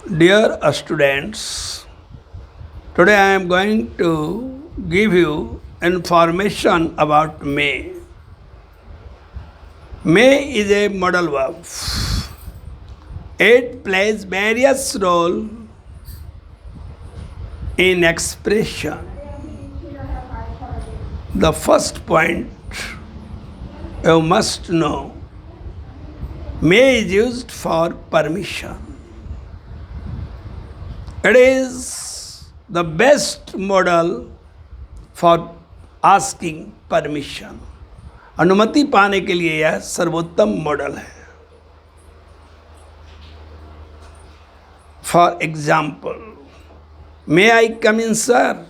Dear students, today I am going to give you information about may. May is a modal verb. It plays various roles in expression. The first point you must know, may is used for permission. It is the best model for asking permission. अनुमति पाने के लिए यह सर्वोत्तम model है. For example, may I come in sir?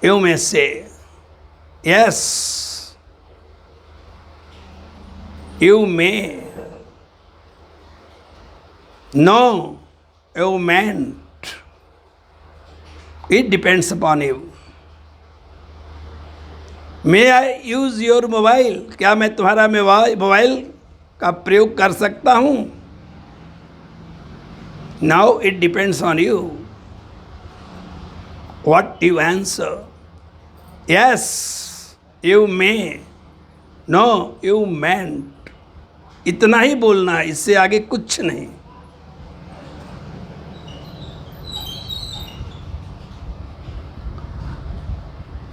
You may say, yes, you may. No, you mayn't. It depends upon you. May I use your mobile? क्या मैं तुम्हारा मोबाइल का प्रयोग कर सकता हूँ? Now it depends on you. What you answer? Yes, you may. No, you mayn't. इतना ही बोलना है, इससे आगे कुछ नहीं.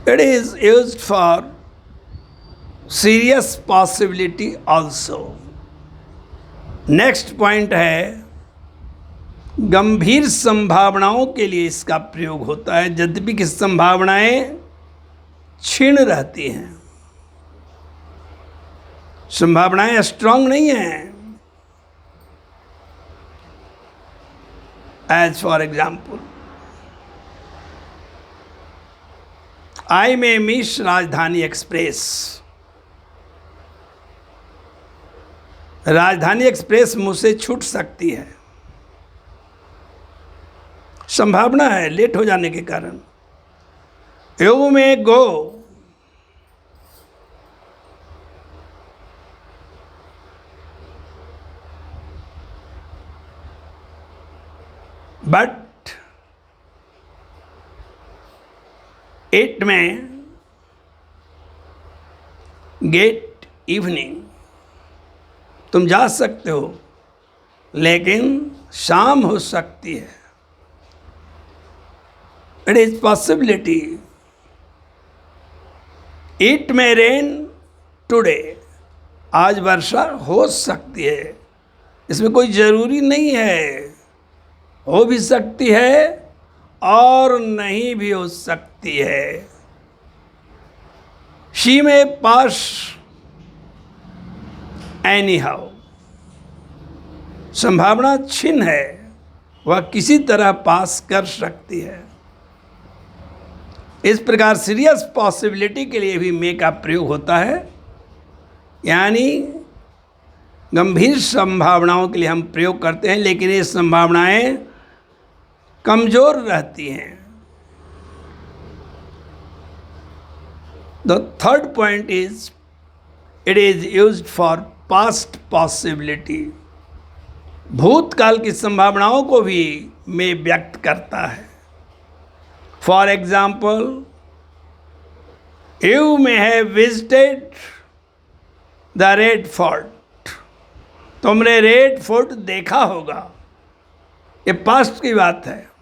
It is used for serious possibility also. Next point है, गंभीर संभावनाओं के लिए इसका प्रयोग होता है, यद्यपि कि संभावनाएं क्षीण रहती हैं. संभावनाएं स्ट्रांग नहीं हैं. As for example, I may miss Rajdhani express. Rajdhani express मुझसे छूट सकती है. संभावना है लेट हो जाने के कारण. You may go. But it में गेट इवनिंग. तुम जा सकते हो लेकिन शाम हो सकती है. It is possibility. इट में रेन टुडे. आज वर्षा हो सकती है. इसमें कोई ज़रूरी नहीं है. हो भी सकती है और नहीं भी हो सकती है. शी में पास एनी हाउ. संभावना छिन्न है, वह किसी तरह पास कर सकती है. इस प्रकार सीरियस पॉसिबिलिटी के लिए भी मे का प्रयोग होता है. यानी गंभीर संभावनाओं के लिए हम प्रयोग करते हैं, लेकिन ये संभावनाएं कमज़ोर रहती हैं. The third point is, it is used for past possibility. भूतकाल की संभावनाओं को भी मे व्यक्त करता है. For example, you may have visited the Red Fort. तुमने रेड फोर्ट देखा होगा. ये पास्ट की बात है.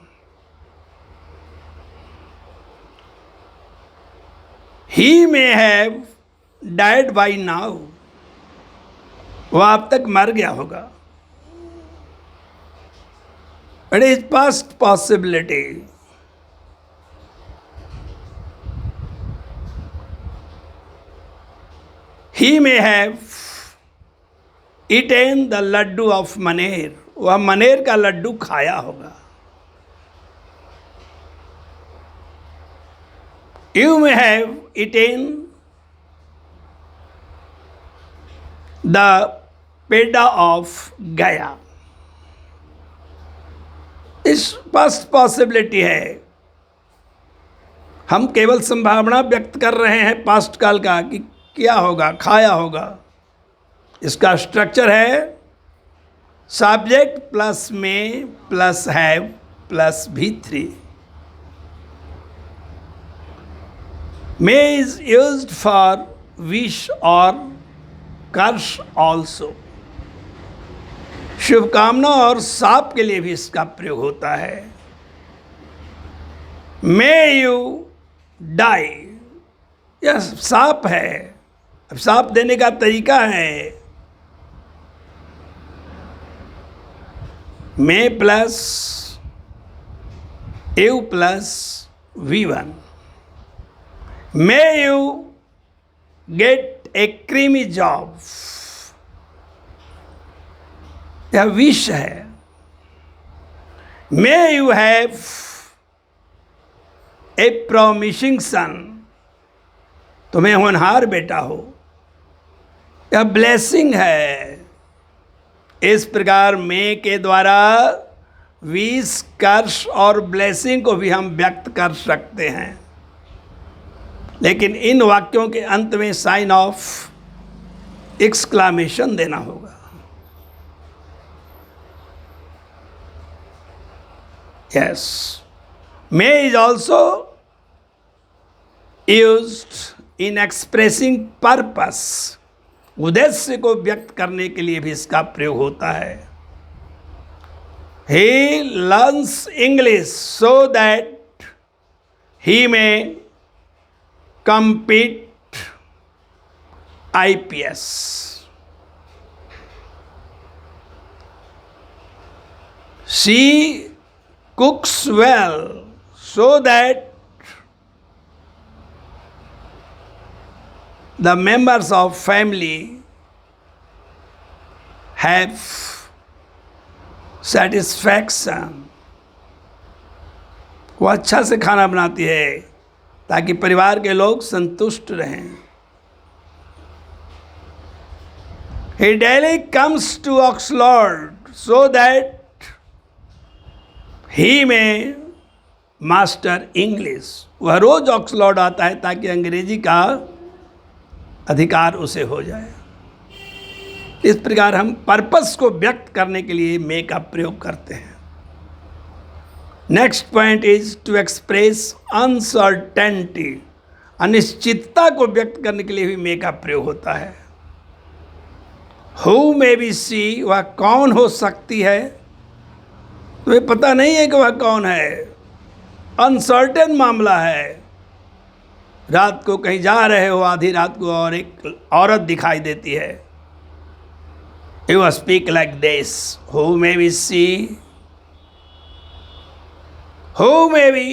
He may have died by now. वह अब तक मर गया होगा. It is past possibility. He may have eaten the laddoo of Maner. वह मनेर का लड्डू खाया होगा. You may have eaten the peda of गया. इस पास्ट पॉसिबिलिटी है. हम केवल संभावना व्यक्त कर रहे हैं पास्ट काल का कि क्या होगा, खाया होगा. इसका स्ट्रक्चर है सब्जेक्ट प्लस में plus have plus V3। May is used for wish और कर्ष ऑल्सो। शुभकामना और साप के लिए भी इसका प्रयोग होता है। मे यू डाई, यह साप है। अब साप देने का तरीका है may plus you plus V1। May you get a creamy job, यह विश है। May you have a promising son, तुम्हें होनहार बेटा हो, यह ब्लेसिंग है। इस प्रकार मे के द्वारा विश, कर्ष और ब्लेसिंग को भी हम व्यक्त कर सकते हैं, लेकिन इन वाक्यों के अंत में साइन ऑफ एक्सक्लामेशन देना होगा। Yes, may is also used in expressing purpose, उद्देश्य को व्यक्त करने के लिए भी इसका प्रयोग होता है। He learns English so that he may compete IPS। She cooks well so that the members of family have satisfaction। वो अच्छा से खाना बनाती है ताकि परिवार के लोग संतुष्ट रहें। He daily comes to Oxford so that ही में मास्टर इंग्लिश, वह रोज ऑक्सफोर्ड आता है ताकि अंग्रेजी का अधिकार उसे हो जाए। इस प्रकार हम पर्पस को व्यक्त करने के लिए मे का प्रयोग करते हैं। Next point is to express uncertainty, अनिश्चितता को व्यक्त करने के लिए भी मे का प्रयोग होता है। हु मे बी सी, वह कौन हो सकती है, तुम्हें पता नहीं है कि वह कौन है, अनसर्टेन मामला है। रात को कहीं जा रहे हो आधी रात को और एक औरत दिखाई देती है। You speak like this, who may be she, who may be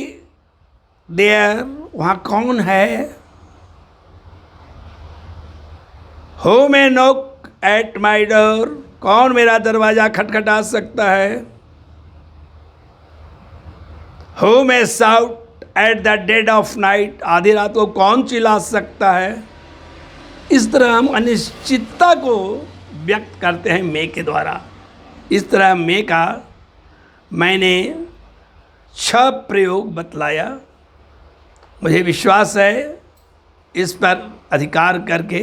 there, वहाँ कौन है। Who may knock at my door, कौन मेरा दरवाज़ा खटखटा सकता है। Who may shout at the dead of night, आधी रात को कौन चिल्ला सकता है। इस तरह हम अनिश्चितता को व्यक्त करते हैं मे के द्वारा। इस तरह मे का मैंने 6 प्रयोग बतलाया। मुझे विश्वास है इस पर अधिकार करके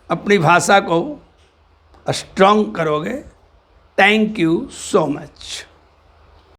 अपनी भाषा को स्ट्रॉन्ग करोगे। Thank you so much.